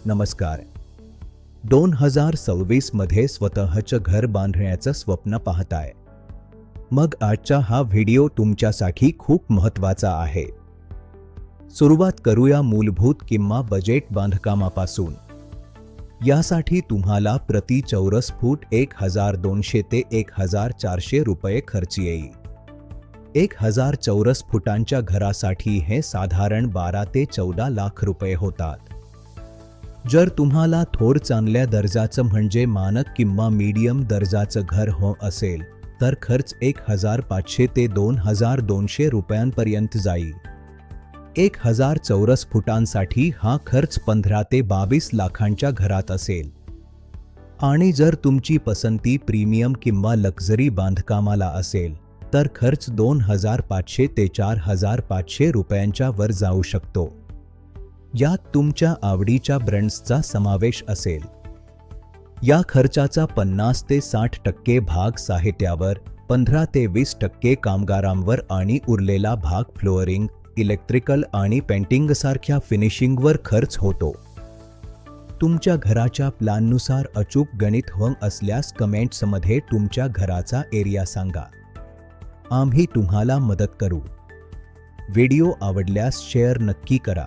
नमस्कार. 2026 मध्ये स्वतःचं घर बांधण्याचं स्वप्न पाहताय. मग आजचा हा व्हिडिओ तुमच्यासाठी खूप महत्त्वाचा आहे. सुरुवात करूया मूलभूत किंवा बजेट बांधकामापासून. यासाठी तुम्हाला प्रति चौरस फूट 1200 ते 1400 रुपये खर्च येईल. 1000 चौरस फुटांच्या घरासाठी हे साधारण 12 ते 14 लाख रुपये होतात. जर तुम्हाला थोर चांगल्या दर्जाचं म्हणजे मानक किंवा मीडियम दर्जाचं घर असेल तर खर्च 1500 ते 2200 रुपयांपर्यंत जाईल. 1000 चौरस फुटांसाठी हा खर्च 15 ते 22 लाखांच्या घरात असेल. आणि जर तुमची पसंती प्रीमियम किंवा लक्झरी बांधकामाला असेल तर खर्च 2500 ते 4500 रुपयांच्या वर जाऊ शकतो. यात तुमच्या आवडीच्या ब्रँड्सचा समावेश असेल. या खर्चाचा 50 ते 60% भाग साहित्यावर, 15 ते 20% कामगारांवर आणि उरलेला भाग फ्लोअरिंग, इलेक्ट्रिकल आणि पेंटिंगसारख्या फिनिशिंगवर खर्च होतो. तुमच्या घराच्या प्लॅननुसार अचूक गणित हवं असल्यास कमेंट्समध्ये तुमच्या घराचा एरिया सांगा. आम्ही तुम्हाला मदत करू. व्हिडिओ आवडल्यास शेअर नक्की करा.